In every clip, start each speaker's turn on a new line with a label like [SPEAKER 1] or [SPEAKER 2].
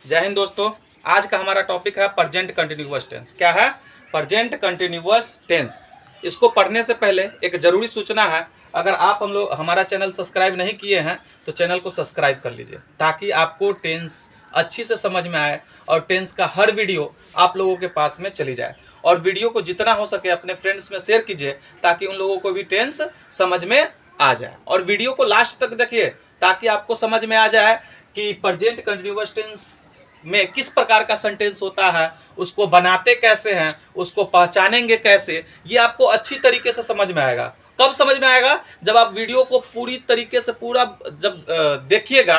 [SPEAKER 1] जय हिंद दोस्तों। आज का हमारा टॉपिक है प्रेजेंट कंटिन्यूअस टेंस। क्या है? Present continuous tense. इसको पढ़ने से पहले एक जरूरी सूचना है। अगर आप हमारा चैनल सब्सक्राइब नहीं किए हैं तो चैनल को सब्सक्राइब कर लीजिए, ताकि आपको टेंस अच्छी से समझ में आए और टेंस का हर वीडियो आप लोगों के पास में चली जाए। और वीडियो को जितना हो सके अपने फ्रेंड्स में शेयर कीजिए, ताकि उन लोगों को भी टेंस समझ में आ जाए। और वीडियो को लास्ट तक देखिए, ताकि आपको समझ में आ जाए कि प्रेजेंट कंटिन्यूअस टेंस में किस प्रकार का सेंटेंस होता है, उसको बनाते कैसे हैं, उसको पहचानेंगे कैसे, ये आपको अच्छी तरीके से समझ में आएगा। कब समझ में आएगा? जब आप वीडियो को पूरी तरीके से जब देखिएगा,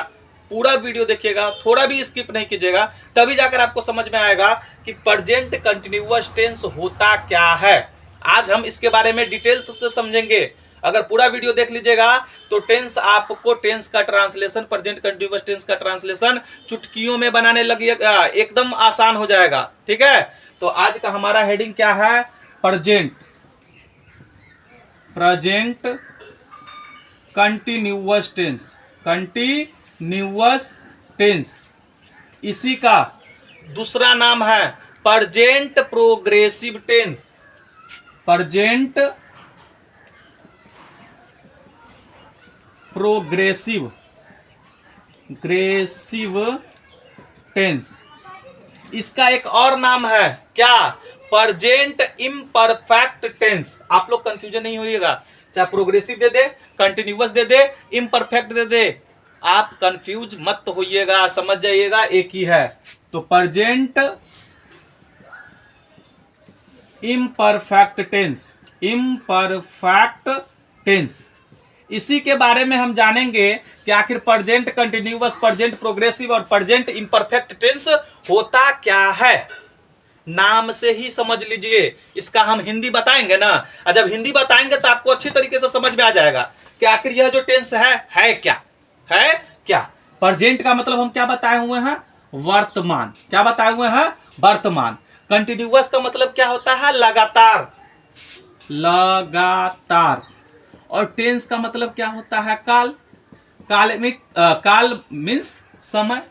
[SPEAKER 1] पूरा वीडियो देखिएगा, थोड़ा भी स्किप नहीं कीजिएगा, तभी जाकर आपको समझ में आएगा कि प्रेजेंट कंटिन्यूअस टेंस होता क्या है। आज हम इसके बारे में डिटेल्स से समझेंगे। अगर पूरा वीडियो देख लीजिएगा तो आपको टेंस का ट्रांसलेशन, प्रेजेंट कंटिन्यूअस टेंस का ट्रांसलेशन चुटकियों में बनाने लगेगा, एकदम आसान हो जाएगा। ठीक है, तो आज का हमारा हेडिंग क्या है? Present continuous tense. Continuous tense, इसी का दूसरा नाम है present progressive tense. Present progressive tense, इसका एक और नाम है क्या? Present imperfect tense. आप लोग कंफ्यूजन नहीं होइएगा, चाहे प्रोग्रेसिव दे दे, कंटिन्यूअस दे दे, इम्परफेक्ट दे दे, आप कंफ्यूज मत होइएगा, समझ जाइएगा एक ही है। तो प्रेजेंट इम्परफेक्ट टेंस, इसी के बारे में हम जानेंगे कि आखिर प्रेजेंट कंटिन्यूअस, प्रेजेंट प्रोग्रेसिव और प्रेजेंट इम्परफेक्ट टेंस होता क्या है। नाम से ही समझ लीजिए, इसका हम हिंदी बताएंगे ना, और जब हिंदी बताएंगे तो आपको अच्छी तरीके से समझ में आ जाएगा कि आखिर यह जो टेंस है क्या। प्रेजेंट का मतलब हम क्या बताए हुए हैं? वर्तमान। क्या बताए हुए हैं? वर्तमान। कंटिन्यूअस का मतलब क्या होता है? लगातार। और टेंस का मतलब क्या होता है? काल। काल मीन्स समय।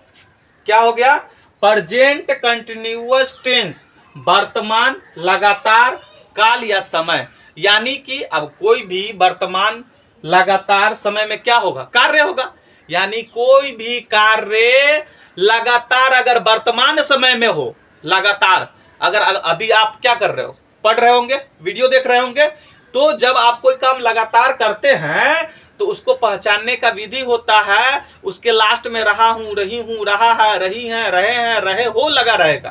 [SPEAKER 1] क्या हो गया? प्रेजेंट कंटिन्यूअस टेंस, वर्तमान, लगातार, काल या समय। यानी कि अब कोई भी वर्तमान लगातार समय में क्या होगा? कार्य होगा। यानी कोई भी कार्य लगातार अगर वर्तमान समय में हो, लगातार, अगर अभी आप क्या कर रहे हो? पढ़ रहे होंगे, वीडियो देख रहे होंगे, तो जब आप कोई काम लगातार करते हैं तो उसको पहचानने का विधि होता है, उसके लास्ट में रहा हूं, रही हूं, रहा है, रही है, रहे हैं, रहे हो लगा रहेगा,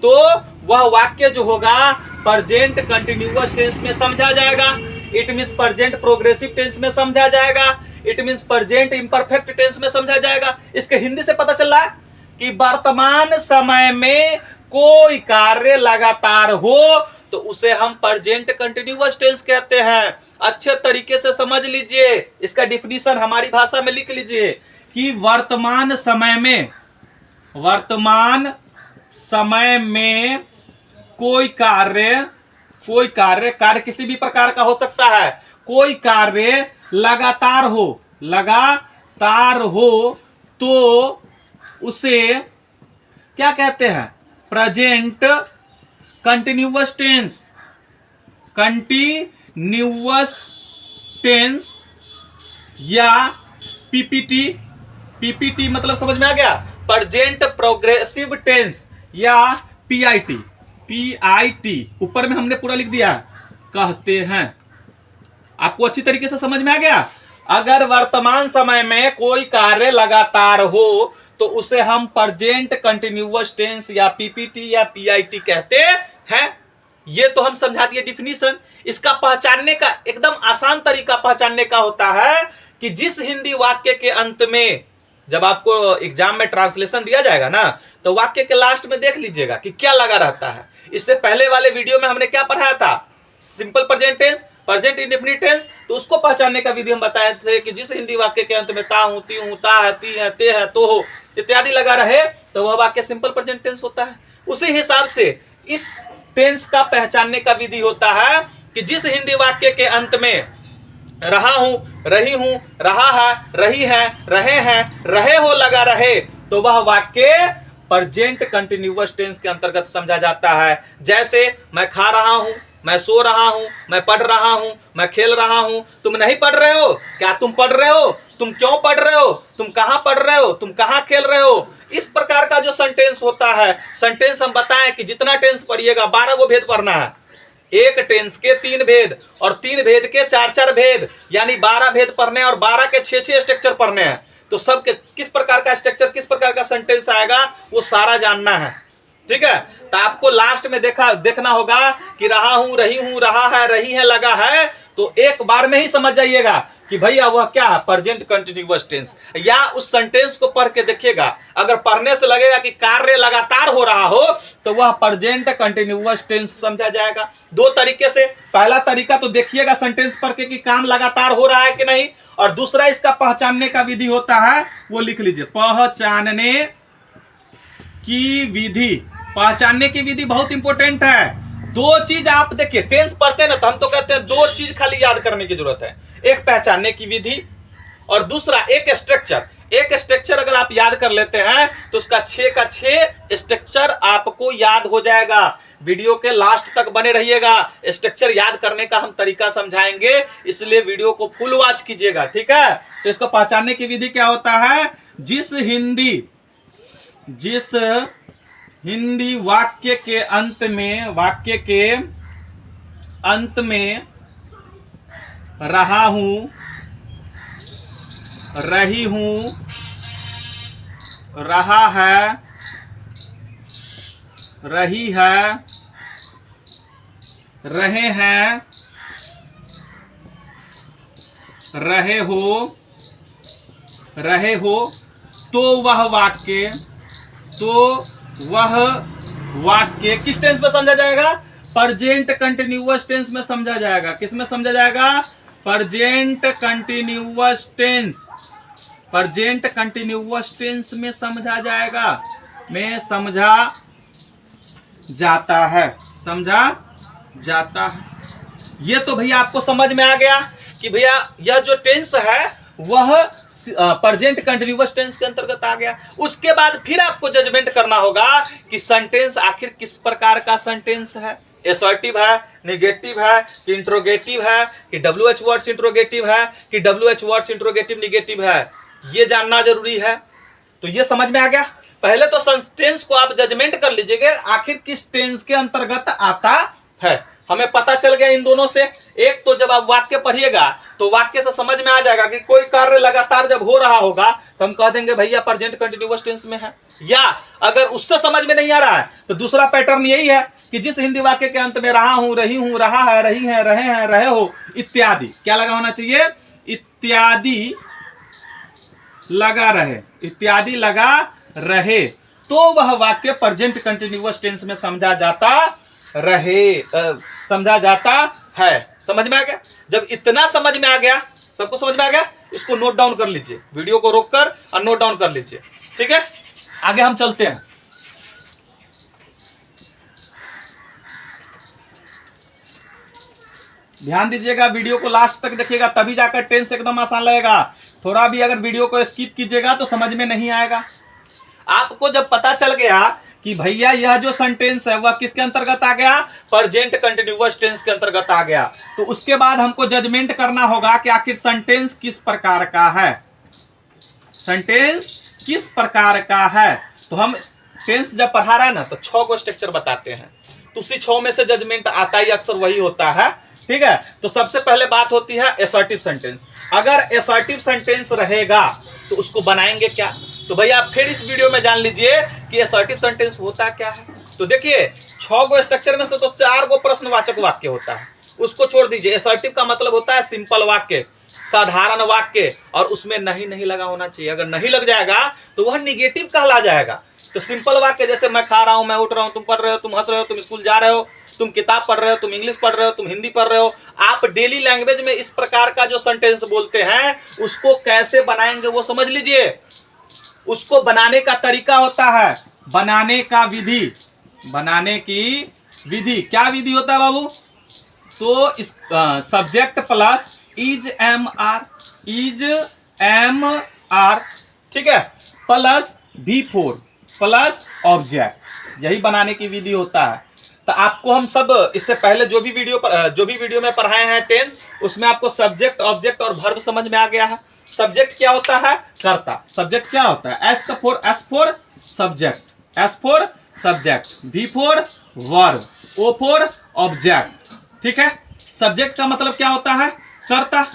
[SPEAKER 1] तो वह वाक्य जो होगा प्रेजेंट कंटिन्यूअस टेंस में समझा जाएगा। It means present progressive tense में समझा जाएगा। It means present imperfect tense में समझा जाएगा। इसके हिंदी से पता चल रहा है कि वर्तमान समय में कोई कार्य लगातार हो तो उसे हम प्रेजेंट कंटिन्यूअस टेंस कहते हैं। अच्छे तरीके से समझ लीजिए, इसका डिफिनीशन हमारी भाषा में लिख लीजिए कि वर्तमान समय में कोई कार्य किसी भी प्रकार का हो सकता है, कोई कार्य लगातार हो तो उसे क्या कहते हैं? प्रेजेंट कंटिन्यूअस टेंस या पीपीटी मतलब समझ में आ गया? प्रेजेंट प्रोग्रेसिव टेंस या पीआईटी, ऊपर में हमने पूरा लिख दिया, कहते हैं। आपको अच्छी तरीके से समझ में आ गया? अगर वर्तमान समय में कोई कार्य लगातार हो तो उसे हम प्रेजेंट कंटिन्यूअस टेंस या पीपीटी या पीआईटी कहते हैं। ये तो हम समझा दिए डिफिनीशन। इसका पहचानने का एकदम आसान तरीका पहचानने का होता है कि जिस हिंदी वाक्य के अंत में, जब आपको एग्जाम में ट्रांसलेशन दिया जाएगा ना, तो वाक्य के लास्ट में देख लीजिएगा कि क्या लगा रहता है। इससे पहले वाले वीडियो में हमने क्या पढ़ाया था? Simple present tense, present indefinite tense. तो उसको पहचानने का विधि हम बताए थे कि जिस हिंदी वाक्य के अंत में ता हूं, ती हूं, ता है, ती है, ते है, तो हो इत्यादि लगा रहे तो वह वाक्य सिंपल प्रेजेंट टेंस होता है। उसी हिसाब से इस टेंस का पहचानने का विधि होता है कि जिस हिंदी वाक्य के अंत में रहा हूं, रही हूं, रहा है, रही है, रहे हैं, रहे हो लगा रहे, तो वह वाक्य प्रेजेंट कंटिन्यूअस टेंस के अंतर्गत समझा जाता है। जैसे मैं खा रहा हूं, मैं सो रहा हूं, मैं पढ़ रहा हूं, मैं खेल रहा हूं। तुम नहीं पढ़ रहे हो क्या? तुम पढ़ रहे हो? तुम क्यों पढ़ रहे हो? तुम कहां पढ़ रहे हो? तुम कहां खेल रहे हो? इस प्रकार का जो सेंटेंस होता है, सेंटेंस हम बताएं कि जितना टेंस पढ़िएगा 12 गो भेद पढ़ना है। एक टेंस के 3 भेद और 3 भेद के 4 भेद, यानी 12 भेद पढ़ने और 12 के 6 स्ट्रक्चर पढ़ने हैं। तो सब के किस प्रकार का स्ट्रक्चर, किस प्रकार का सेंटेंस आएगा, वो सारा जानना है। ठीक है, तो आपको लास्ट में देखना होगा कि रहा हूं, रही हूं, रहा है, रही है, लगा है, तो एक बार में ही समझ जाइएगा कि भैया वह क्या है, प्रेजेंट कंटिन्यूअस टेंस। या उस सेंटेंस को पढ़ के देखिएगा, अगर पढ़ने से लगेगा कि कार्य लगातार हो रहा हो तो वह प्रेजेंट कंटिन्यूअस टेंस समझा जाएगा। दो तरीके से, पहला तरीका तो देखिएगा सेंटेंस पढ़ के कि काम लगातार हो रहा है कि नहीं, और दूसरा इसका पहचानने का विधि होता है, वो लिख लीजिए, पहचानने की विधि। पहचानने की विधि बहुत इंपॉर्टेंट है। दो चीज आप देखिए, टेंस पढ़ते हैं ना तो हम तो कहते हैं दो चीज खाली याद करने की जरूरत है, एक पहचानने की विधि और दूसरा एक स्ट्रक्चर। एक स्ट्रक्चर अगर आप याद कर लेते हैं तो उसका 6 का 6 स्ट्रक्चर आपको याद हो जाएगा। वीडियो के लास्ट तक बने रहिएगा, स्ट्रक्चर याद करने का हम तरीका समझाएंगे, इसलिए वीडियो को फुल वॉच कीजिएगा। ठीक है, तो इसको पहचानने की विधि क्या होता है, जिस हिंदी वाक्य के अंत में रहा हूं, रही हूं, रहा है, रही है, रहे हैं, रहे हो, तो वह वाक्य किस टेंस में समझा जाएगा, प्रेजेंट कंटिन्यूअस टेंस में समझा जाएगा। किस में समझा जाएगा, present continuous tense. Present continuous tense में समझा जाएगा, में समझा जाता है, समझा जाता है। ये तो भैया आपको समझ में आ गया कि भैया यह जो टेंस है वह प्रेजेंट कंटिन्यूअस टेंस के अंतर्गत आ गया। उसके बाद फिर आपको जजमेंट करना होगा कि सेंटेंस आखिर किस प्रकार का सेंटेंस है, असर्टिव है, नेगेटिव है, कि इंट्रोगेटिव है, कि WH वर्ड्स इंट्रोगेटिव है, कि WH वर्ड्स इंट्रोगेटिव नेगेटिव है, ये जानना जरूरी है। तो ये समझ में आ गया। पहले तो सेंटेंस को आप जजमेंट कर लीजिएगा आखिर किस टेंस के अंतर्गत आता है। हमें पता चल गया इन दोनों से। एक तो जब आप वाक्य पढ़िएगा तो वाक्य से समझ में आ जाएगा कि कोई कार्य लगातार जब हो रहा होगा तो हम कह देंगे भैया प्रेजेंट कंटिन्यूअस टेंस में है। या अगर उससे समझ में नहीं आ रहा है तो दूसरा पैटर्न यही है कि जिस हिंदी वाक्य के अंत में रहा हूं, रही हूं, रहा है, रही है, रहे हैं, रहे हो इत्यादि क्या लगा होना चाहिए, इत्यादि लगा रहे, इत्यादि लगा रहे, तो वह वाक्य प्रेजेंट कंटिन्यूअस टेंस में समझा जाता है। समझ में आ गया। जब इतना समझ में आ गया, सबको समझ में आ गया, इसको नोट डाउन कर लीजिए, वीडियो को रोककर और नोट डाउन कर लीजिए। ठीक है, आगे हम चलते हैं। ध्यान दीजिएगा, वीडियो को लास्ट तक देखिएगा तभी जाकर टेंस एकदम आसान लगेगा। थोड़ा भी अगर वीडियो को स्किप कीजिएगा तो समझ में नहीं आएगा। आपको जब पता चल गया कि भैया यह जो सेंटेंस है वह किसके अंतर्गत आ गया, प्रेजेंट कंटिन्यूअस टेंस के अंतर्गत आ गया, तो उसके बाद हमको जजमेंट करना होगा कि आखिर सेंटेंस किस प्रकार का है, सेंटेंस किस प्रकार का है। तो हम टेंस जब पढ़ा रहे हैं ना तो 6 को स्ट्रक्चर बताते हैं, तो उसी 6 में से जजमेंट आता ही अक्सर वही होता है। ठीक है, तो सबसे पहले बात होती है असर्टिव सेंटेंस। अगर असर्टिव सेंटेंस रहेगा तो उसको बनाएंगे क्या, तो भैया आप फिर इस वीडियो में जान लीजिए कि असर्टिव सेंटेंस होता क्या है। तो देखिए 6 गो स्ट्रक्चर में से तो 4 गो प्रश्नवाचक वाक्य होता है, उसको छोड़ दीजिए। असर्टिव का मतलब होता है सिंपल वाक्य, साधारण वाक्य, और उसमें नहीं लगा होना चाहिए। अगर नहीं लग जाएगा तो वह निगेटिव कहला जाएगा। तो सिंपल वाक्य जैसे मैं खा रहा हूं, मैं उठ रहा हूं, तुम पढ़ रहे हो, तुम हंस रहे हो, तुम स्कूल जा रहे हो, तुम किताब पढ़ रहे हो, तुम इंग्लिश पढ़ रहे हो, तुम हिंदी पढ़ रहे हो, आप डेली लैंग्वेज में इस प्रकार का जो सेंटेंस बोलते हैं उसको कैसे बनाएंगे वो समझ लीजिए। उसको बनाने का तरीका होता है, बनाने का विधि, बनाने की विधि। क्या विधि होता है बाबू, तो इस subject plus is am are, ठीक है, प्लस V4, प्लस ऑब्जेक्ट, यही बनाने की विधि होता है। तो आपको हम सब इससे पहले जो भी वीडियो में पढ़ाए हैं टेंस, उसमें आपको सब्जेक्ट, ऑब्जेक्ट और वर्ब समझ में आ गया है। सब्जेक्ट क्या होता है? कर्ता। सब्जेक्ट क्या होता है? S for subject, S for subject, V for verb, O for object. ठीक है। सब्जेक्ट का मतलब क्या होता है? कर्ता।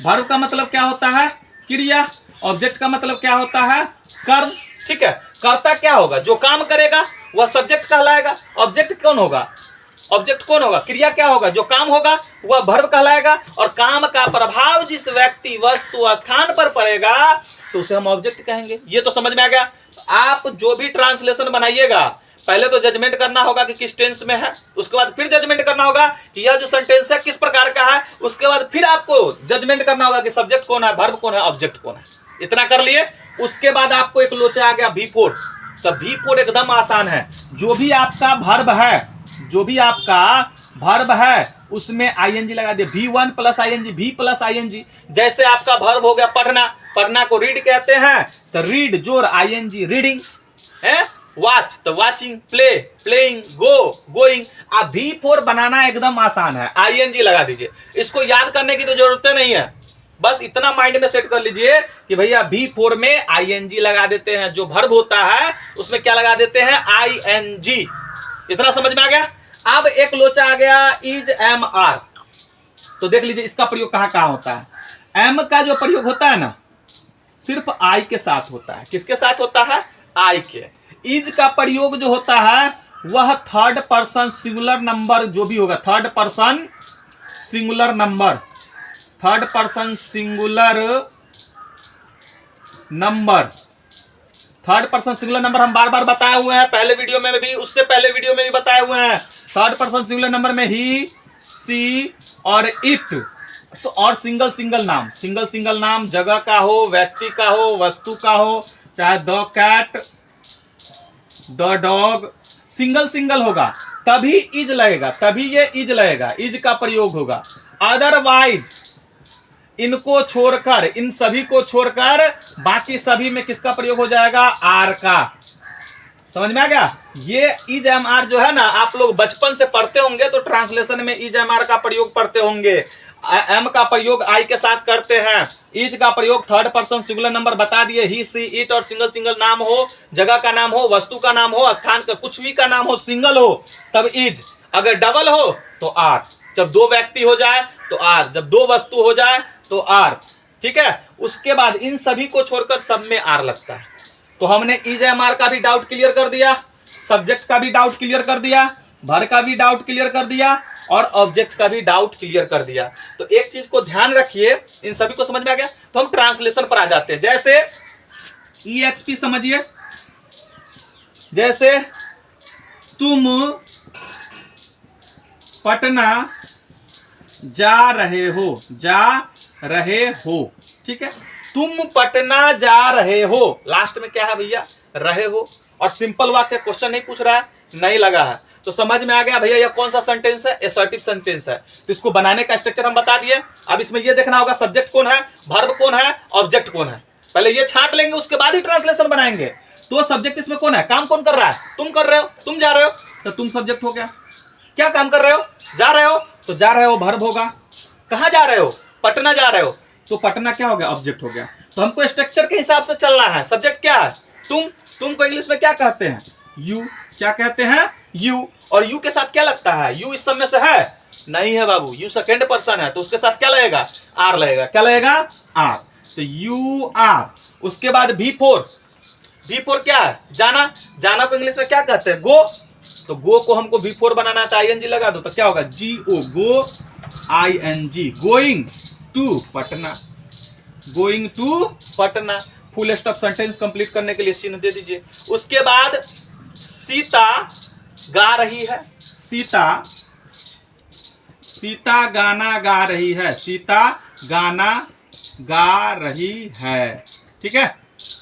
[SPEAKER 1] वर्ब का मतलब क्या होता है? क्रिया। ऑब्जेक्ट का मतलब क्या होता है? कर्म। ठीक है। कर्ता क्या होगा? जो काम करेगा वह सब्जेक्ट कहलाएगा। ऑब्जेक्ट कौन होगा? ऑब्जेक्ट कौन होगा? क्रिया क्या होगा? जो काम होगा वह वर्ब कहलाएगा। और काम का प्रभाव जिस व्यक्ति, वस्तु, स्थान पर पड़ेगा तो उसे हम ऑब्जेक्ट कहेंगे। ये तो समझ में आ गया। आप जो भी ट्रांसलेशन बनाइएगा, पहले तो जजमेंट करना होगा कि किस टेंस में है, उसके बाद फिर जजमेंट करना होगा कि यह जो सेंटेंस है किस प्रकार का है, उसके बाद फिर आपको जजमेंट करना होगा कि सब्जेक्ट कौन है, वर्ब कौन है, ऑब्जेक्ट कौन है। इतना कर लिए, उसके बाद आपको एक लोचा आ गया V4। तो V4 एकदम आसान है। जो भी आपका वर्ब है, जो भी आपका वर्ब है उसमें आईएनजी लगा दिए। V1 plus I N G, V plus I N G. जैसे आपका वर्ब हो गया पढ़ना, पढ़ना को रीड कहते हैं, तो रीड जोर आईएनजी, रीडिंग है। वॉच तो वॉचिंग, प्ले प्लेइंग, गो गोइंग। अब V4 बनाना एकदम आसान है, आईएनजी लगा दीजिए। इसको याद करने की तो जरूरत नहीं है, बस इतना माइंड में सेट कर लीजिए कि भैया V4 में आईएनजी लगा देते हैं। जो वर्ब होता है उसमें क्या लगा देते हैं? आईएनजी। इतना समझ में आ गया। अब एक लोचा आ गया इज, एम, आर। तो देख लीजिए इसका प्रयोग कहां कहां होता है। एम का जो प्रयोग होता है ना, सिर्फ आई के साथ होता है। किसके साथ होता है? आई के। इज का प्रयोग जो होता है वह थर्ड पर्सन सिंगुलर नंबर जो भी होगा, third person singular number, third person singular number, third person singular number हम बार बार बताए हुए हैं, पहले वीडियो में भी, उससे पहले वीडियो में भी बताए हुए हैं। थर्ड पर्सन सिंगुलर नंबर में ही, सी और इट, और सिंगल सिंगल नाम, सिंगल सिंगल नाम जगह का हो, व्यक्ति का हो, वस्तु का हो, चाहे the cat, the dog, single single होगा तभी इज लगेगा, तभी ये इज लगेगा, इज का प्रयोग होगा। अदरवाइज इनको छोड़कर, इन सभी को छोड़कर बाकी सभी में किसका प्रयोग हो जाएगा? आर का। समझ में आ गया। ये इज एम आर जो है ना, आप लोग बचपन से पढ़ते होंगे तो ट्रांसलेशन में इज एम आर का प्रयोग पढ़ते होंगे। एम का प्रयोग आई के साथ करते हैं, इज का प्रयोग थर्ड पर्सन सिंगुलर नंबर बता दिए, ही, सी, इट, और सिंगल सिंगल नाम हो, जगह का नाम हो, वस्तु का नाम हो, स्थान का कुछ भी का नाम हो, सिंगल हो तब इज, अगर डबल हो तो आर, जब दो व्यक्ति हो जाए तो आर, जब दो वस्तु हो जाए तो आर। ठीक है। उसके बाद इन सभी को छोड़कर सब में आर लगता है। तो हमने इज एम आर का भी डाउट क्लियर कर दिया, सब्जेक्ट का भी डाउट क्लियर कर दिया, भर का भी डाउट क्लियर कर दिया, और ऑब्जेक्ट का भी डाउट क्लियर कर दिया। तो एक चीज को ध्यान रखिए, इन सभी को समझ में आ गया तो हम ट्रांसलेशन पर आ जाते हैं। जैसे EXP समझिए, जैसे तुम पटना जा रहे हो, जा रहे हो। ठीक है। तुम पटना जा रहे हो, लास्ट में क्या है भैया? रहे हो। और सिंपल वाक्य, क्वेश्चन नहीं पूछ रहा है, नहीं लगा है, तो समझ में आ गया भैया यह कौन सा सेंटेंस है? असर्टिव सेंटेंस है। तो इसको बनाने का स्ट्रक्चर हम बता दिए। अब इसमें यह देखना होगा सब्जेक्ट कौन है, वर्ब कौन है, ऑब्जेक्ट कौन है। पहले ये छांट लेंगे, उसके बाद ही ट्रांसलेशन बनाएंगे। तो सब्जेक्ट इसमें कौन है? काम कौन कर रहा है? तुम कर रहे हो, तुम जा रहे हो, तो तुम सब्जेक्ट हो गया। क्या काम कर रहे हो? जा रहे हो, तो जा रहे हो वर्ब होगा। कहां जा रहे हो? पटना जा रहे हो, तो पटना क्या हो गया? ऑब्जेक्ट हो गया। तो हमको स्ट्रक्चर के हिसाब से चलना है। सब्जेक्ट क्या है? तुम को इंग्लिश में क्या कहते हैं? यू। क्या कहते हैं? यू। और यू के साथ क्या लगता है? यू इस सब में से है? नहीं है बाबू, यू सेकेंड पर्सन है, तो उसके साथ क्या लगेगा? आर लगेगा। क्या लगेगा? आर। तो यू आर। उसके बाद V4, V4 क्या है? जाना। जाना को इंग्लिश में क्या कहते हैं? गो। तो गो को हमको V4 बनाना है, आईएनजी लगा दो, तो क्या होगा? GO, go, ING, going to Patna, going to Patna. Full stop sentence complete करने के लिए चिन्ह दे दीजिए। उसके बाद सीता गा रही है, सीता, सीता गाना गा रही है, सीता गाना गा रही है। ठीक है।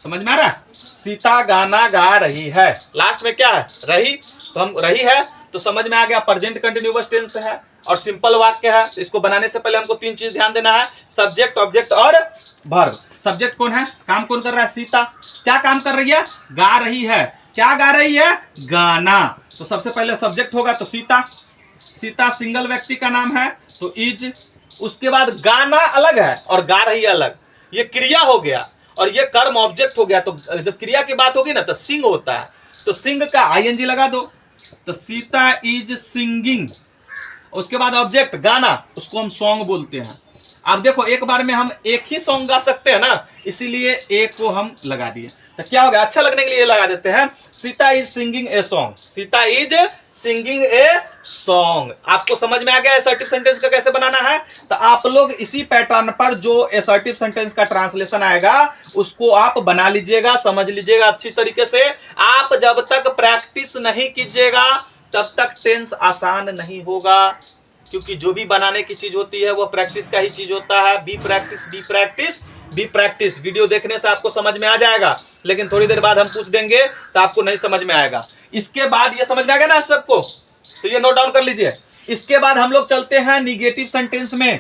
[SPEAKER 1] समझ में आ रहा है? सीता गाना गा रही है, लास्ट में क्या है? रही। तो हम रही है तो समझ में आ गया प्रेजेंट कंटिन्यूअस टेंस है और सिंपल वाक्य है। इसको बनाने से पहले हमको तीन चीज ध्यान देना है, सब्जेक्ट, ऑब्जेक्ट और वर्ब। सब्जेक्ट कौन है? काम कौन कर रहा है? सीता। क्या काम कर रही है? गा रही है। क्या गा रही है? गाना। तो सबसे पहले सब्जेक्ट होगा तो सीता, सीता सिंगल व्यक्ति का नाम है तो इज। उसके बाद गाना अलग है और गा रही अलग, ये क्रिया हो गया और ये कर्म ऑब्जेक्ट हो गया। तो जब क्रिया की बात होगी ना तो सिंग होता है, तो सिंग का आईएनजी लगा दो, तो सीता इज सिंगिंग। उसके बाद ऑब्जेक्ट गाना, उसको हम सॉन्ग बोलते हैं। अब देखो एक बार में हम एक ही सॉन्ग गा सकते हैं ना, इसीलिए एक को हम लगा दिए। तो क्या हो गया, अच्छा लगने के लिए लगा देते हैं, Sita is singing a song, Sita is singing a song. आपको समझ में आ गया असर्टिव सेंटेंस का कैसे बनाना है? तो आप लोग इसी पैटर्न पर जो असर्टिव सेंटेंस का ट्रांसलेशन आएगा उसको आप बना लीजिएगा, समझ लीजिएगा अच्छी तरीके से। आप जब तक प्रैक्टिस नहीं कीजिएगा तब तक टेंस आसान नहीं होगा, क्योंकि जो भी बनाने की चीज होती है वो प्रैक्टिस का ही चीज होता है। Be practice, be practice, be practice. Video देखने से आपको समझ में आ जाएगा, लेकिन थोड़ी देर बाद हम पूछ देंगे तो आपको नहीं समझ में आएगा। इसके बाद ये समझ में आ गया ना सबको, तो ये नोट डाउन कर लीजिए। इसके बाद हम लोग चलते हैं निगेटिव सेंटेंस में।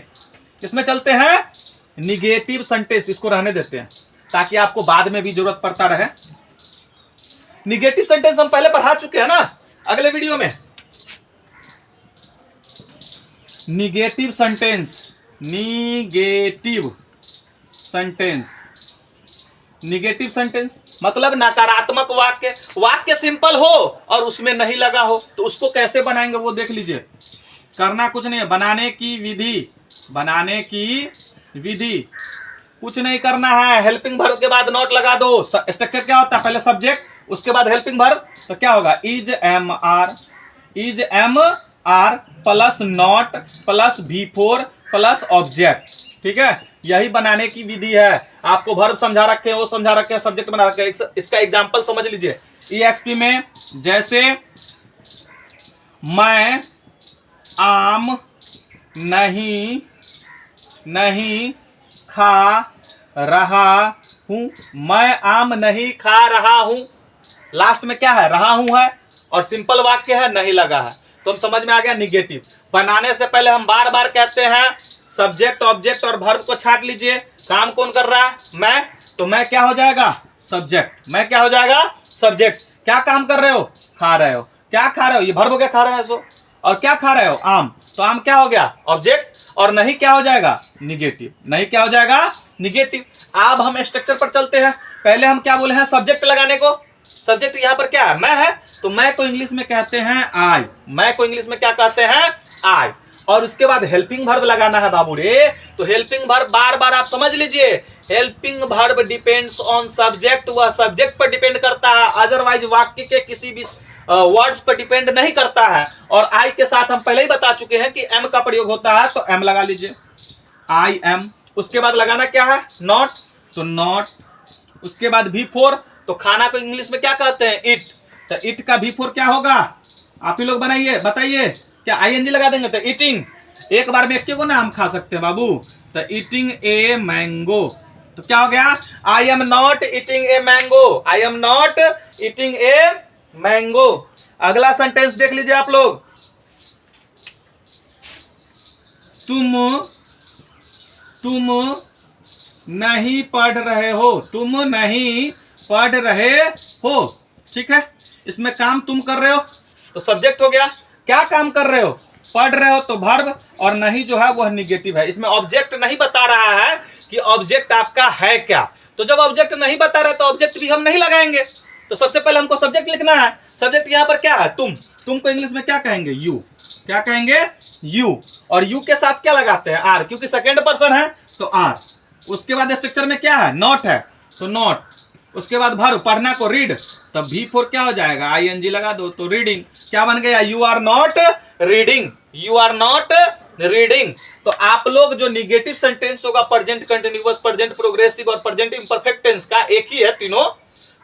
[SPEAKER 1] किसमें चलते हैं? Negative sentence. इसको रहने देते हैं ताकि आपको बाद में भी जरूरत पड़ता रहे। निगेटिव सेंटेंस हम पहले पढ़ा चुके हैं ना अगले वीडियो में। Negative sentence, negative sentence, negative sentence मतलब नकारात्मक वाक्य। वाक्य सिंपल हो और उसमें नहीं लगा हो तो उसको कैसे बनाएंगे वो देख लीजिए। करना कुछ नहीं है, बनाने की विधि, बनाने की विधि कुछ नहीं करना है। हेल्पिंग वर्ब के बाद नॉट लगा दो। स्ट्रक्चर क्या होता है? पहले सब्जेक्ट, उसके बाद हेल्पिंग वर्ब। तो क्या होगा? Is am are, is am are plus not plus V4 plus object. ठीक है, यही बनाने की विधि है। आपको वर्ब समझा रखे हैं, वो समझा रखे हैं, सब्जेक्ट बना रखे हैं। इसका एग्जांपल समझ लीजिए। EXP में जैसे मैं आम नहीं खा रहा हूं, मैं आम नहीं खा रहा हूं। लास्ट में क्या है? रहा हूं है और सिंपल वाक्य है, नहीं लगा है। तो हम समझ में आ गया निगेटिव। बनाने से पहले हम बार बार कहते हैं सब्जेक्ट, ऑब्जेक्ट और वर्ब को छांट लीजिए। काम कौन कर रहा है? मैं। तो मैं क्या हो जाएगा? सब्जेक्ट। मैं क्या हो जाएगा? सब्जेक्ट। क्या काम कर रहे हो? खा रहे हो। क्या खा रहे हो? ये वर्ब हो गया, खा रहे हो सो। और क्या खा रहे हो? आम। तो आम क्या हो गया? ऑब्जेक्ट। और नहीं क्या हो जाएगा? निगेटिव। नहीं क्या हो जाएगा? निगेटिव। अब हम स्ट्रक्चर पर चलते हैं। पहले हम क्या बोले हैं? सब्जेक्ट लगाने को। सब्जेक्ट यहाँ पर क्या है? मैं है, तो मैं को इंग्लिश में कहते हैं आई। मैं को इंग्लिश में क्या कहते हैं? आई। और उसके बाद हेल्पिंग वर्ब लगाना है बाबू रे। तो हेल्पिंग वर्ब बार बार आप समझ लीजिए, helping verb depends on subject. वह सब्जेक्ट पर डिपेंड करता है, अदरवाइज वाक्य के किसी भी वर्ड्स पर डिपेंड नहीं करता है। और आई के साथ हम पहले ही बता चुके हैं कि एम का प्रयोग होता है, तो एम लगा लीजिए, आई एम। उसके बाद लगाना क्या है? नॉट, तो नॉट। उसके बाद V4, तो खाना को इंग्लिश में क्या कहते हैं? इट। तो इट का V4 क्या होगा? आप ही लोग बनाइए, बताइए। क्या ING लगा देंगे? तो ईटिंग। एक बार में एक को ना हम खा सकते हैं बाबू। तो ईटिंग ए मैंगो। तो क्या हो गया? I am not eating a mango, I am not eating a mango. अगला सेंटेंस देख लीजिए आप लोग। तुम नहीं पढ़ रहे हो, तुम नहीं पढ़ रहे हो। ठीक है, इसमें काम तुम कर रहे हो तो सब्जेक्ट हो गया। क्या काम कर रहे हो? पढ़ रहे हो, तो वर्ब। और नहीं जो है वह निगेटिव है। इसमें ऑब्जेक्ट नहीं बता रहा है कि ऑब्जेक्ट आपका है क्या। तो जब ऑब्जेक्ट नहीं बता रहे तो ऑब्जेक्ट भी हम नहीं लगाएंगे। तो सबसे पहले हमको सब्जेक्ट लिखना है। सब्जेक्ट यहाँ पर क्या है? तुम। तुम को इंग्लिश में क्या कहेंगे? यू। क्या कहेंगे? यू। और यू के साथ क्या लगाते हैं? आर, क्योंकि सेकेंड पर्सन है तो आर। उसके बाद स्ट्रक्चर में क्या है? नॉट है तो नॉट। उसके बाद वर्ब, पढ़ना को रीड, तब V4 क्या हो जाएगा? ING लगा दो, तो रीडिंग। क्या बन गया? You are not reading, you are not reading. तो आप लोग जो निगेटिव सेंटेंस होगा, प्रेजेंट कंटिन्यूअस, प्रेजेंट प्रोग्रेसिव और प्रेजेंट इंपरफेक्ट टेंस का एक ही है तीनों,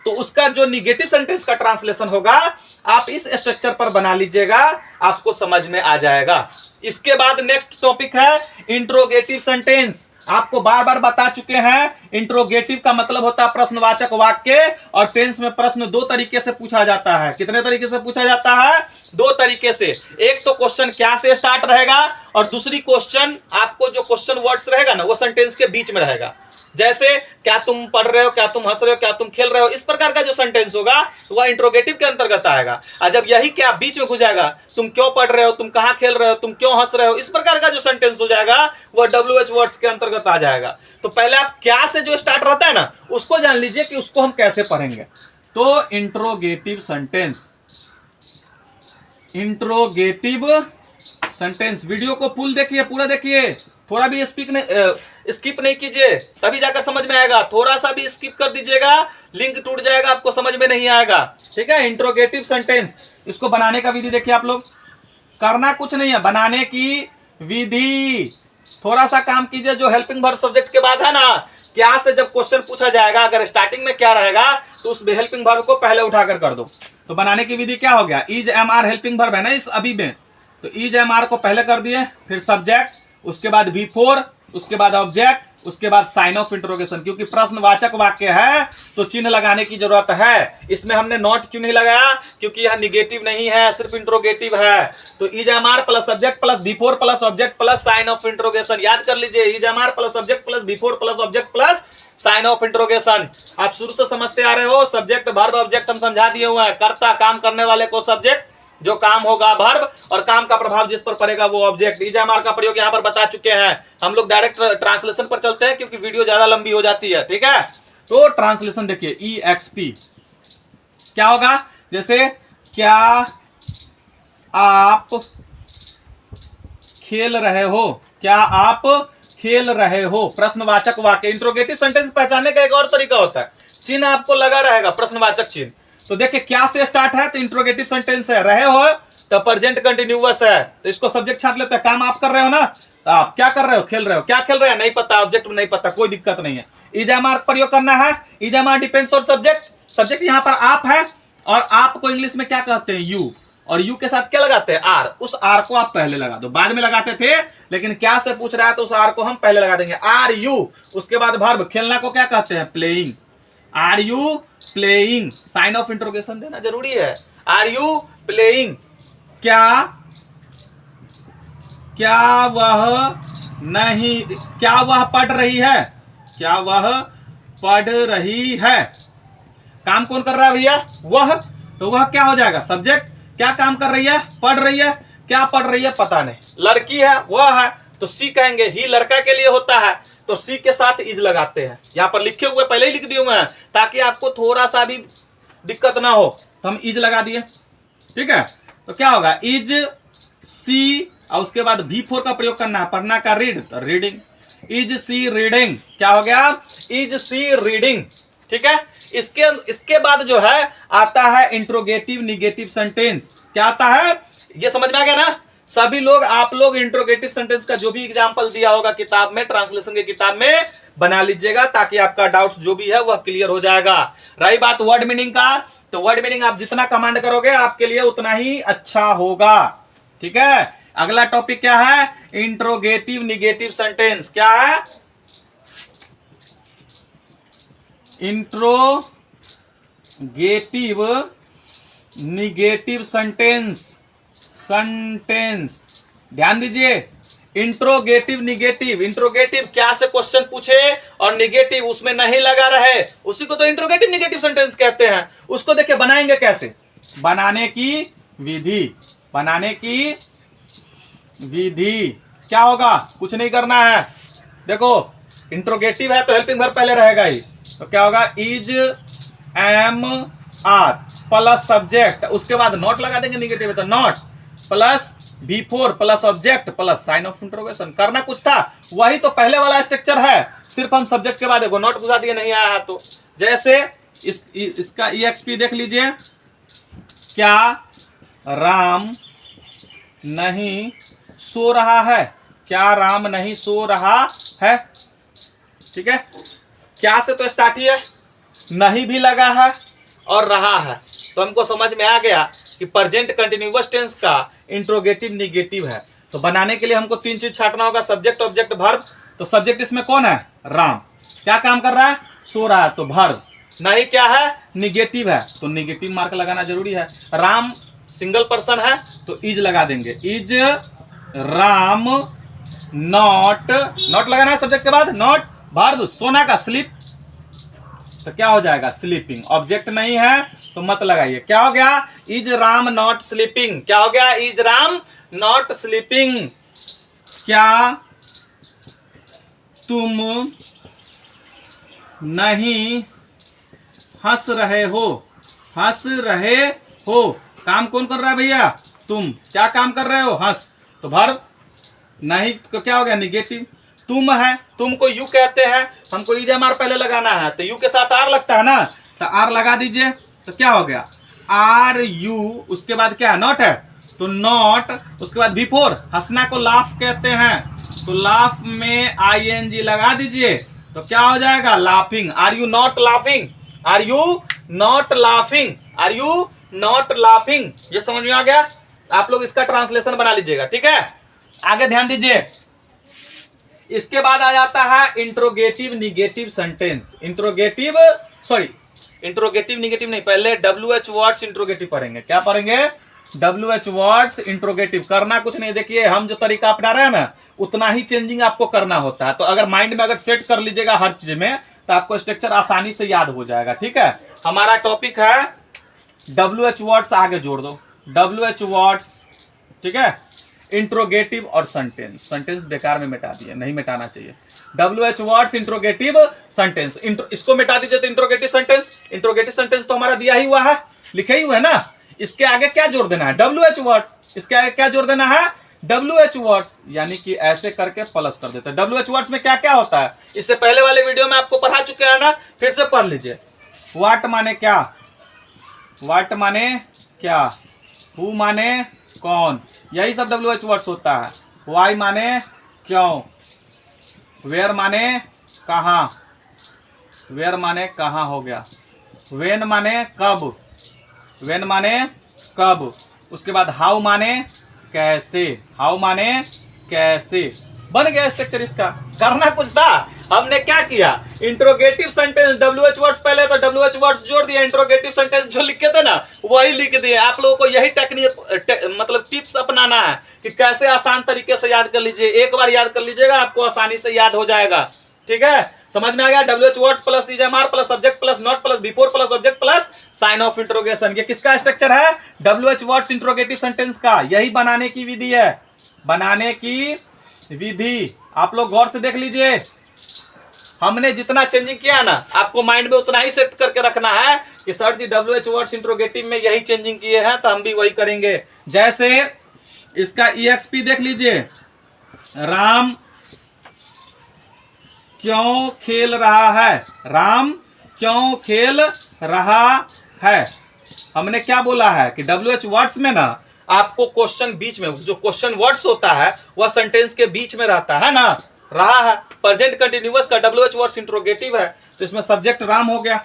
[SPEAKER 1] तो उसका जो निगेटिव सेंटेंस का ट्रांसलेशन होगा आप इस स्ट्रक्चर पर बना लीजिएगा, आपको समझ में आ जाएगा। इसके बाद नेक्स्ट टॉपिक है इंट्रोगेटिव सेंटेंस। आपको बार बार बता चुके हैं, इंट्रोगेटिव का मतलब होता है प्रश्नवाचक वाक्य। और टेंस में प्रश्न दो तरीके से पूछा जाता है। कितने तरीके से पूछा जाता है? दो तरीके से। एक तो क्वेश्चन क्या से स्टार्ट रहेगा, और दूसरी क्वेश्चन आपको जो क्वेश्चन वर्ड्स रहेगा ना वो सेंटेंस के बीच में रहेगा। जैसे क्या तुम पढ़ रहे हो, क्या तुम हंस रहे हो, क्या तुम खेल रहे हो, इस प्रकार का जो सेंटेंस होगा वह इंट्रोगेटिव के अंतर्गत आएगा। और जब यही क्या बीच में घुस जाएगा, तुम क्यों पढ़ रहे हो, तुम कहां खेल रहे हो, तुम क्यों हंस रहे हो, इस प्रकार का जो सेंटेंस हो जाएगा वह WH वर्ड्स के अंतर्गत आ जाएगा। तो पहले आप क्या से जो स्टार्ट रहता है ना उसको जान लीजिए कि उसको हम कैसे पढ़ेंगे। तो interrogative sentence, interrogative sentence, video को फुल देखिए, पूरा देखिए, थोड़ा भी स्किप नहीं कीजिए, तभी जाकर समझ में आएगा। थोड़ा सा भी स्किप कर दीजिएगा लिंक टूट जाएगा, आपको समझ में नहीं आएगा। ठीक है, इंट्रोगेटिव सेंटेंस, इसको बनाने का विधि देखिए आप लोग, करना कुछ नहीं है, बनाने की विधि। थोड़ा सा काम कीजिए, जो हेल्पिंग वर्ब सब्जेक्ट के बाद है ना, क्या से जब क्वेश्चन पूछा जाएगा, अगर स्टार्टिंग में क्या रहेगा तो उस हेल्पिंग वर्ब को पहले उठाकर कर दो। तो बनाने की विधि क्या हो गया, is am are helping verb है ना इस अभी में, तो इज एम आर को पहले कर दिए, फिर सब्जेक्ट, उसके बाद V4, उसके बाद ऑब्जेक्ट, उसके बाद साइन ऑफ इंट्रोगेशन। क्योंकि प्रश्नवाचक वाक्य है तो चिन्ह लगाने की जरूरत है। इसमें हमने नॉट क्यों नहीं लगाया, क्योंकि यह निगेटिव नहीं है, सिर्फ इंट्रोगेटिव है। तो is am are plus subject plus V4 plus object plus sign of interrogation, याद कर लीजिए, is am are plus subject plus V4 plus object plus sign of interrogation. आप शुरू से समझते आ रहे हो, सब्जेक्ट वर्ब ऑब्जेक्ट हम समझा दिए हुए हैं। कर्ता, काम करने वाले को सब्जेक्ट, जो काम होगा वर्ब, और काम का प्रभाव जिस पर पड़ेगा वो ऑब्जेक्ट। इज एम आर का प्रयोग यहां पर बता चुके हैं। हम लोग डायरेक्ट ट्रांसलेशन पर चलते हैं क्योंकि वीडियो ज्यादा लंबी हो जाती है। ठीक है, तो ट्रांसलेशन देखिए, EXP क्या होगा, जैसे क्या आप खेल रहे हो, क्या आप खेल रहे हो, प्रश्नवाचक वाक्य। इंट्रोगेटिव सेंटेंस पहचानने का एक और तरीका होता है, चिन्ह आपको लगा रहेगा, प्रश्नवाचक चिन्ह। तो देखिए क्या से स्टार्ट है तो इंट्रोगेटिव सेंटेंस है, रहे हो तो प्रेजेंट कंटिन्यूअस है, तो इसको सब्जेक्ट छाट लेते हैं। काम आप कर रहे हो ना, तो आप क्या कर रहे हो, खेल रहे हो, क्या खेल रहे हो नहीं पता, ऑब्जेक्ट नहीं पता, कोई दिक्कत नहीं है, इज एम आर प्रयोग करना है। Is am are depends on subject, subject यहां पर आप है, और आपको इंग्लिश में क्या कहते हैं, यू, और यू के साथ क्या लगाते हैं, आर। उस आर को आप पहले लगा दो, बाद में लगाते थे, लेकिन क्या से पूछ रहा है तो उस आर को हम पहले लगा देंगे, आर यू। उसके बाद वर्ब, खेलना को क्या कहते हैं, playing, are you playing, sign of interrogation देना जरूरी है, आर यू प्लेइंग, क्या क्या वह नहीं, क्या वह पढ़ रही है, क्या वह पढ़ रही है। काम कौन कर रहा है भैया, वह, तो वह क्या हो जाएगा, सब्जेक्ट। क्या काम कर रही है, पढ़ रही है, क्या पढ़ रही है पता नहीं, लड़की है, वह है, तो सी कहेंगे, ही लड़का के लिए होता है, तो सी के साथ इज लगाते हैं। यहां पर लिखे हुए पहले ही लिख दिए हुए हैं ताकि आपको थोड़ा सा भी दिक्कत ना हो, तो हम इज लगा दिए। ठीक है, तो क्या होगा, इज सी, और उसके बाद V4 का प्रयोग करना है, पढ़ना का रीड, तो रीडिंग, इज सी रीडिंग, क्या हो गया, इज सी रीडिंग। ठीक है, इसके बाद जो है आता है इंट्रोगेटिव निगेटिव सेंटेंस। क्या आता है, ये समझ में आ गया ना सभी लोग, आप लोग इंट्रोगेटिव सेंटेंस का जो भी एग्जांपल दिया होगा किताब में, ट्रांसलेशन की किताब में बना लीजिएगा, ताकि आपका डाउट जो भी है वह क्लियर हो जाएगा। रही बात वर्ड मीनिंग का, तो वर्ड मीनिंग आप जितना कमांड करोगे आपके लिए उतना ही अच्छा होगा। ठीक है, अगला टॉपिक क्या है, इंट्रोगेटिव निगेटिव सेंटेंस। क्या है, इंट्रोगेटिव निगेटिव सेंटेंस, ध्यान दीजिए, इंट्रोगेटिव निगेटिव, इंट्रोगेटिव क्या से क्वेश्चन पूछे और निगेटिव उसमें नहीं लगा रहे, उसी को तो इंट्रोगेटिव निगेटिव सेंटेंस कहते हैं। उसको देखिए बनाएंगे कैसे, बनाने की विधि, बनाने की विधि क्या होगा, कुछ नहीं करना है। देखो इंट्रोगेटिव है तो हेल्पिंग वर्ब पहले रहेगा ही, तो क्या होगा, is am are plus subject, उसके बाद नॉट लगा देंगे, निगेटिव है तो not, plus V4 plus object plus sign of interrogation. करना कुछ था, वही तो पहले वाला स्ट्रक्चर है, सिर्फ हम सब्जेक्ट के बाद देखो नॉट घुसा दिए, नहीं आया है तो। जैसे इसका EXP देख लीजिए, क्या राम नहीं सो रहा है, क्या राम नहीं सो रहा है। ठीक है, क्या से तो स्टार्ट ही है, नहीं भी लगा है और रहा है, तो हमको समझ में आ गया कि प्रेजेंट कंटिन्यूअस टेंस का इंट्रोगेटिव निगेटिव है। तो बनाने के लिए हमको तीन चीज छाटना होगा, सब्जेक्ट ऑब्जेक्ट वर्ब। तो सब्जेक्ट इसमें कौन है, राम, क्या काम कर रहा है, सो रहा है, तो वर्ब। नहीं क्या है, निगेटिव है, तो निगेटिव मार्क लगाना जरूरी है। राम सिंगल पर्सन है तो इज लगा देंगे, इज राम नॉट, नॉट लगाना है सब्जेक्ट के बाद, नॉट वर्ब सोना का स्लीप, तो क्या हो जाएगा स्लीपिंग। ऑब्जेक्ट नहीं है तो मत लगाइए। क्या हो गया, इज राम नॉट स्लीपिंग, क्या हो गया, इज राम नॉट स्लीपिंग, क्या तुम नहीं हंस रहे हो, हंस रहे हो। काम कौन कर रहा है भैया, तुम। क्या काम कर रहे हो, हंस। तो वर्ब नहीं तो क्या हो गया निगेटिव। तुम है, तुम को यू कहते हैं, हमको इज एम आर पहले लगाना है, तो यू के साथ आर लगता है ना, तो आर लगा दीजिए। तो क्या हो गया, आर यू, उसके बाद क्या है, नॉट है, तो नॉट, उसके बाद बिफोर, हंसना को लाफ कहते हैं, तो लाफ में आई एन जी लगा दीजिए, तो क्या हो जाएगा, laughing. Are you not laughing, are you not laughing, are you not laughing. ये समझ में आ गया। आप लोग इसका ट्रांसलेशन बना लीजिएगा, ठीक है। आगे ध्यान दीजिए, इसके बाद आ जाता है interrogative negative sentence. Interrogative sorry interrogative negative नहीं, पहले WH वर्ड्स इंट्रोगेटिव पढ़ेंगे। क्या पढ़ेंगे, WH वर्ड्स इंट्रोगेटिव। करना कुछ नहीं, देखिए हम जो तरीका अपना रहे हैं ना, उतना ही चेंजिंग आपको करना होता है। तो अगर माइंड में अगर सेट कर लीजिएगा हर चीज में, तो आपको स्ट्रक्चर आसानी से याद हो जाएगा, ठीक है। हमारा टॉपिक है WH वर्ड्स, आगे जोड़ दो WH वर्ड्स, ठीक है। इंट्रोगेटिव और सेंटेंस, सेंटेंस बेकार में मिटा दिए, नहीं मिटाना चाहिए। WH वर्ड्स इंट्रोगेटिव सेंटेंस, इसको मिटा दीजिए तो इंट्रोगेटिव सेंटेंस। इंट्रोगेटिव सेंटेंस तो हमारा दिया ही हुआ है, लिखे ही हुए है ना। इसके आगे क्या जोड़ देना है, WH वर्ड्स। इसके आगे क्या जोड़ देना है, WH वर्ड्स, यानी कि ऐसे करके प्लस कर देते हैं। WH वर्ड्स में क्या क्या होता है, इससे पहले वाले वीडियो में आपको पढ़ा चुके हैं ना, फिर से पढ़ लीजिए। व्हाट माने क्या, व्हाट माने क्या, हु माने कौन, यही सब WH वर्ड्स होता है। वाई माने क्यों, वेयर माने कहां, वेयर माने कहां हो गया। वेन माने कब, वेन माने कब। उसके बाद हाउ माने कैसे, हाउ माने कैसे। बन गया स्ट्रक्चर इसका। करना कुछ था, हमने क्या किया, इंट्रोगेटिव सेंटेंस WH वर्ड्स, पहले तो WH वर्ड्स जोड़ दिया, इंट्रोगेटिव सेंटेंस जो लिखे थे ना वही लिख दिए। आप लोगों को यही टेक्निक मतलब टिप्स अपनाना है कि कैसे आसान तरीके से याद कर लीजिए। एक बार याद कर लीजिएगा, आपको आसानी से याद हो जाएगा, ठीक है। समझ में आ गया। WH words plus is am are plus subject plus not plus before plus object plus sign of interrogation. ये किसका स्ट्रक्चर है, WH वर्ड्स इंट्रोगेटिव सेंटेंस का। यही बनाने की विधि है, बनाने की विधि। आप लोग गौर से देख लीजिए, हमने जितना चेंजिंग किया ना, आपको माइंड में उतना ही सेट करके रखना है कि सर जी WH वर्ड्स इंट्रोगेटिव में यही चेंजिंग किए हैं, तो हम भी वही करेंगे। जैसे इसका EXP देख लीजिए, राम क्यों खेल रहा है, राम क्यों खेल रहा है। हमने क्या बोला है कि WH वर्ड्स में ना आपको क्वेश्चन बीच में, जो क्वेश्चन वर्ड्स होता है वह सेंटेंस के बीच में रहता है ना, रहा है। प्रेजेंट कंटिन्यूअस का WH वर्ड्स इंट्रोगेटिव है, तो इसमें सब्जेक्ट राम हो गया।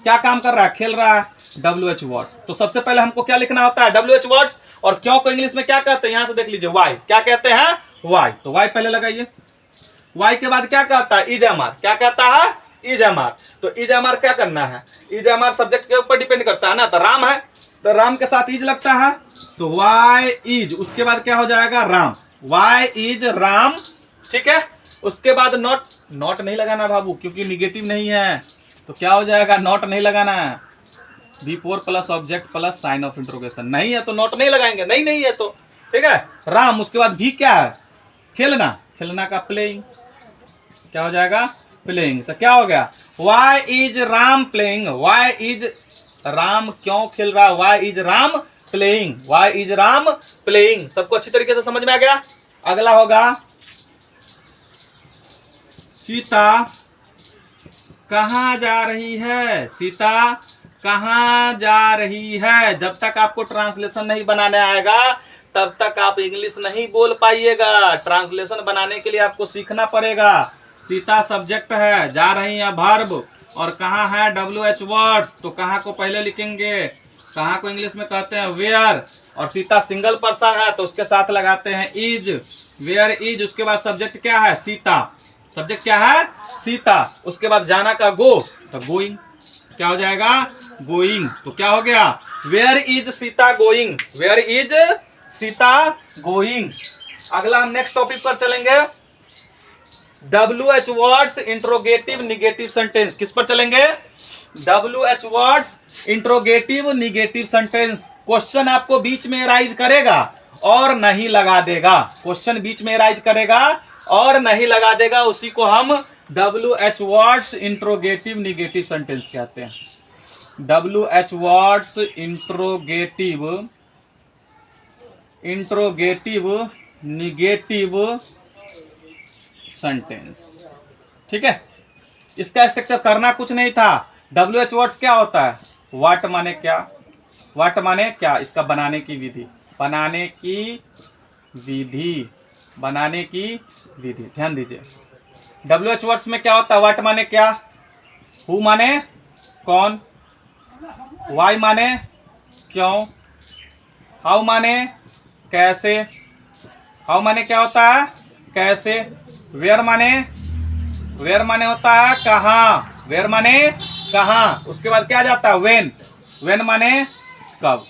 [SPEAKER 1] क्या काम कर रहा है, खेल रहा है, WH वर्ड्स। तो सबसे पहले हमको क्या लिखना होता है, WH वर्ड्स। और क्यों को इंग्लिश में क्या कहते हैं, यहां से देख लीजिए, वाई। क्या कहते हैं, वाई। तो वाई पहले लगाइए। वाई के बाद क्या कहता है, इज एम आर। क्या कहता है, इज एम आर। तो इज एम आर क्या करना है, इज एम आर सब्जेक्ट के ऊपर डिपेंड करता है ना, तो राम है, तो राम के साथ इज लगता है, तो वाई इज। उसके बाद क्या हो जाएगा, राम, वाई इज राम, ठीक है। उसके बाद नॉट, नॉट नहीं लगाना बाबू, क्योंकि निगेटिव नहीं है, तो क्या हो जाएगा, नॉट नहीं लगाना है। Before plus object plus sign of interrogation. नहीं है तो नॉट नहीं लगाएंगे, नहीं नहीं है तो, ठीक है। राम, उसके बाद भी क्या है, खेलना, खेलना का प्लेइंग, क्या हो जाएगा, प्लेइंग। तो क्या हो गया, why is Ram playing, why is Ram क्यों खेल रहा, why is Ram playing, why is Ram playing. सबको अच्छी तरीके से समझ में आ गया। अगला होगा, सीता कहां जा रही है, सीता कहां जा रही है। जब तक आपको ट्रांसलेशन नहीं बनाने आएगा तब तक आप इंग्लिश नहीं बोल पाइएगा। ट्रांसलेशन बनाने के लिए आपको सीखना पड़ेगा। सीता सब्जेक्ट है, जा रही है वर्ब, और कहाँ है WH वर्ड्स। तो कहाँ को पहले लिखेंगे, कहाँ को इंग्लिश में कहते हैं वेयर, और सीता सिंगल पर्सन है तो उसके साथ लगाते हैं इज, वेयर इज। उसके बाद सब्जेक्ट क्या है, सीता, सब्जेक्ट क्या है, सीता। उसके बाद जाना का गो, तो गोइंग, क्या हो जाएगा, गोइंग। तो क्या हो गया, where is Sita going, where is Sita going. अगला हम नेक्स्ट टॉपिक पर चलेंगे, WH words interrogative negative sentence. किस पर चलेंगे? WH words interrogative negative sentence. Question आपको बीच में राइज करेगा और नहीं लगा देगा। क्वेश्चन बीच में राइज करेगा और नहीं लगा देगा, उसी को हम WH words interrogative negative sentence कहते हैं। WH words interrogative negative sentence. ठीक है, इसका स्ट्रक्चर करना कुछ नहीं था। WH वर्ड्स क्या होता है? व्हाट माने क्या, व्हाट माने क्या, इसका बनाने की विधि, बनाने की विधि। ध्यान दीजिए, WH वर्ड्स में क्या होता है? व्हाट माने क्या, हु माने कौन, वाई माने क्यों, हाउ माने कैसे, हाउ माने क्या होता है? कैसे। वेयर माने होता है कहाँ, वेयर माने कहाँ। उसके बाद क्या जाता है? वेन माने कब।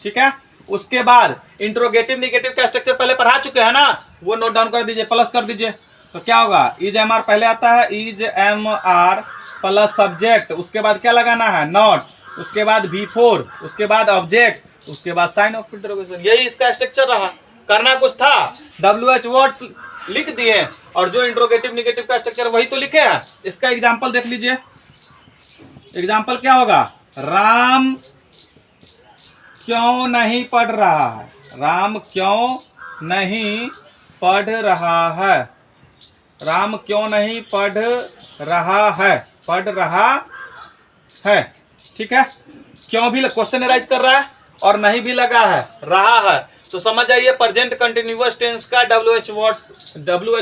[SPEAKER 1] ठीक है, उसके बाद इंट्रोगेटिव निगेटिव का स्ट्रक्चर पहले पढ़ा चुके हैं ना, वो नोट डाउन कर दीजिए, प्लस कर दीजिए। तो क्या होगा? इज एम आर पहले आता है, is am are plus subject, उसके बाद क्या लगाना है? नॉट, उसके बाद बिफोर, उसके बाद ऑब्जेक्ट, उसके बाद साइन ऑफ इंटरोगेशन। यही इसका स्ट्रक्चर रहा। करना कुछ था, WH वर्ड्स लिख दिए और जो इंट्रोगेटिव निगेटिव का स्ट्रक्चर वही तो लिखे हैं। इसका एग्जांपल देख लीजिए। एग्जांपल क्या होगा? राम क्यों नहीं पढ़ रहा है, राम क्यों नहीं पढ़ रहा है, राम क्यों नहीं पढ़ रहा है, पढ़ रहा है। ठीक है, क्यों भी क्वेश्चन राइज कर रहा है और नहीं भी लगा है, रहा है, तो समझ जाइए प्रेजेंट कंटिन्यूअस टेंस का WH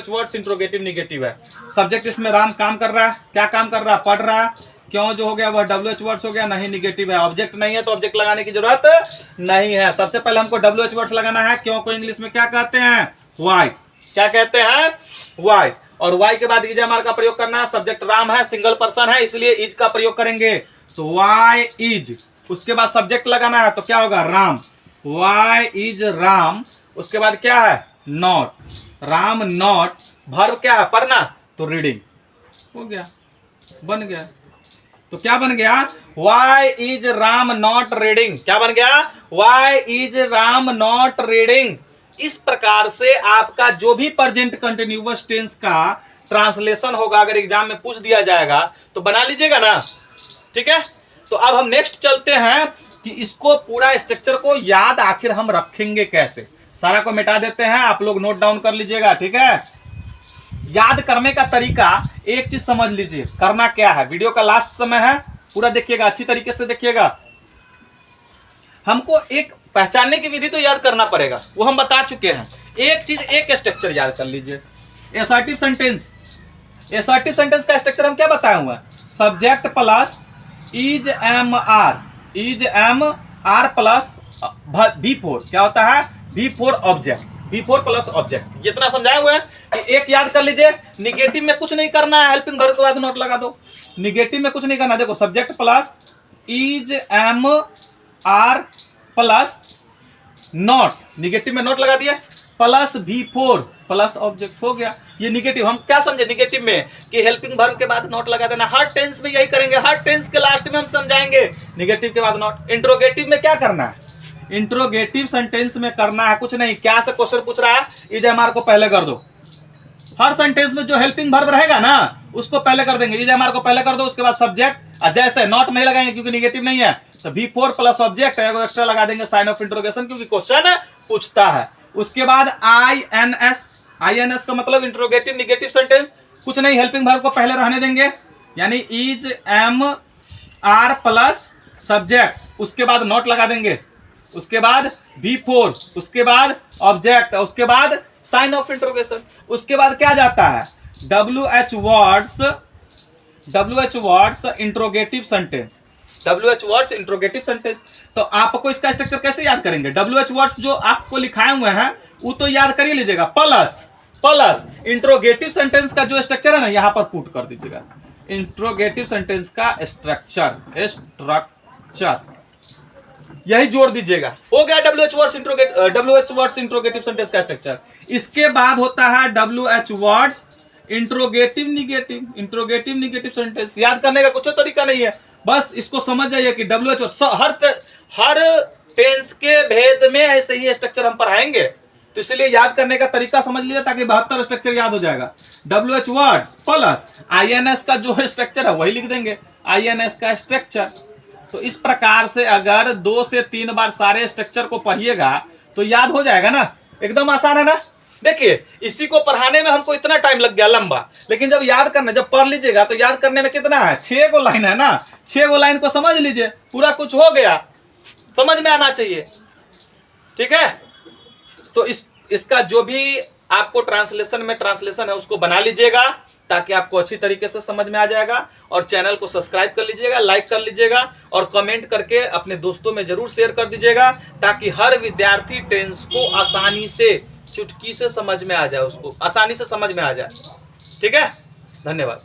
[SPEAKER 1] वर्ड्स इंट्रोगेटिव निगेटिव है। सब्जेक्ट इसमें राम काम कर रहा है, क्या काम कर रहा है? पढ़ रहा है। क्यों जो हो गया वह WH वर्ड्स हो गया, नहीं निगेटिव है। ऑब्जेक्ट नहीं है तो ऑब्जेक्ट लगाने की जरूरत नहीं है। सबसे पहले हमको WH वर्ड्स लगाना है। क्यों को इंग्लिश में क्या कहते हैं? वाई। क्या कहते हैं? वाई। और वाई के बाद इज एम आर का प्रयोग करना है। सब्जेक्ट राम है, सिंगल पर्सन है, इसलिए इज का प्रयोग करेंगे, तो वाई इज। उसके बाद सब्जेक्ट लगाना है, तो क्या होगा? Ram, why is Ram. उसके बाद क्या है? Not, Ram not. वर्ब क्या है? पढ़ना, तो रीडिंग हो गया, बन गया। तो क्या बन गया? Why is Ram not reading. क्या बन गया? Why is Ram not reading. इस प्रकार से आपका जो भी प्रेजेंट कंटिन्यूअस टेंस का ट्रांसलेशन होगा, अगर एग्जाम में पूछ दिया जाएगा तो बना लीजिएगा ना। ठीक है, तो अब हम नेक्स्ट चलते हैं कि इसको पूरा स्ट्रक्चर को याद आखिर हम रखेंगे कैसे। सारा को मिटा देते हैं, आप लोग नोट डाउन कर लीजिएगा। ठीक है, याद करने का तरीका एक चीज समझ लीजिए, करना क्या है। वीडियो का लास्ट समय है, पूरा देखिएगा, अच्छी तरीके से देखिएगा। हमको एक पहचानने की विधि तो याद करना पड़ेगा, वो हम बता चुके हैं। एक चीज, एक स्ट्रक्चर याद कर लीजिए। एसर्टिव सेंटेंस, एसर्टिव सेंटेंस का स्ट्रक्चर हम क्या बताए हुए? Subject plus is am are, is am are plus B4 क्या होता है? B4 object, B4 plus object. इतना समझाए हुए हैं कि एक याद कर लीजिए। निगेटिव में कुछ नहीं करना है, हेल्पिंग वर्ब के बाद नोट लगा दो। निगेटिव में कुछ नहीं करना, देखो subject plus is am are plus not, negative में नॉट लगा दिए, प्लस B4 प्लस ऑब्जेक्ट, हो गया। ये निगेटिव। हम क्या समझे निगेटिव में? कि हेल्पिंग वर्ब के बाद नॉट लगा देना। हर टेंस में यही करेंगे, हर टेंस के लास्ट में हम समझाएंगे निगेटिव के बाद नॉट। इंट्रोगेटिव में क्या करना है? इंट्रोगेटिव सेंटेंस में करना है कुछ नहीं। क्या से क्वेश्चन पूछ रहा है? इज एम आर को पहले कर दो। हर सेंटेंस में जो हेल्पिंग वर्ब रहेगा ना, उसको पहले कर देंगे। इज एम आर को पहले कर दो, उसके बाद सब्जेक्ट। जैसे नॉट नहीं लगाएंगे क्योंकि निगेटिव नहीं है, तो B4 प्लस ऑब्जेक्ट एक्स्ट्रा लगा देंगे, साइन ऑफ इंट्रोगेशन, क्योंकि क्वेश्चन पूछता है। उसके बाद INS का मतलब इंट्रोगेटिव निगेटिव सेंटेंस, कुछ नहीं, हेल्पिंग वर्ब को पहले रहने देंगे, यानी is am are plus subject, उसके बाद नॉट लगा देंगे, उसके बाद B4, उसके बाद ऑब्जेक्ट, उसके बाद साइन ऑफ इंट्रोगेशन। उसके बाद क्या जाता है? WH words interrogative sentence, WH words interrogative sentence. तो आपको इसका स्ट्रक्चर कैसे याद करेंगे? WH वर्ड्स जो आपको लिखाए हुए हैं वो तो याद कर ही लीजिएगा, प्लस इंट्रोगेटिव सेंटेंस का जो स्ट्रक्चर है ना, यहां पर पुट कर दीजिएगा। इंट्रोगेटिव सेंटेंस का स्ट्रक्चर यही जोड़ दीजिएगा, हो गया WH वर्ड्स इंट्रोगेटिव सेंटेंस का स्ट्रक्चर। इसके बाद होता है WH words interrogative negative, interrogative negative sentence. याद करने का कुछ तरीका नहीं है, बस इसको समझ जाइए कि WHO हर टेंस के भेद में ऐसे ही स्ट्रक्चर हम पढ़ाएंगे, तो इसलिए याद करने का तरीका समझ लीजिए ताकि 72 स्ट्रक्चर याद हो जाएगा। WH वर्ड्स प्लस INS का जो स्ट्रक्चर है वही लिख देंगे, INS का स्ट्रक्चर। तो इस प्रकार से अगर 2 से 3 बार सारे स्ट्रक्चर को पढ़िएगा तो याद हो जाएगा ना, एकदम आसान है ना। देखिए इसी को पढ़ाने में हमको इतना टाइम लग गया लंबा, लेकिन जब याद करना, जब पढ़ लीजिएगा तो याद करने में कितना है, 6 गो लाइन है ना, 6 गो लाइन को समझ लीजिए, पूरा कुछ हो गया, समझ में आना चाहिए, ठीक है। तो इसका जो भी आपको ट्रांसलेशन है उसको बना लीजिएगा ताकि आपको अच्छी तरीके से समझ में आ जाएगा। और चैनल को सब्सक्राइब कर लीजिएगा, लाइक कर लीजिएगा और कमेंट करके अपने दोस्तों में जरूर शेयर कर दीजिएगा ताकि हर विद्यार्थी टेंस को आसानी से, चुटकी से समझ में आ जाए, उसको आसानी से समझ में आ जाए, ठीक है। धन्यवाद।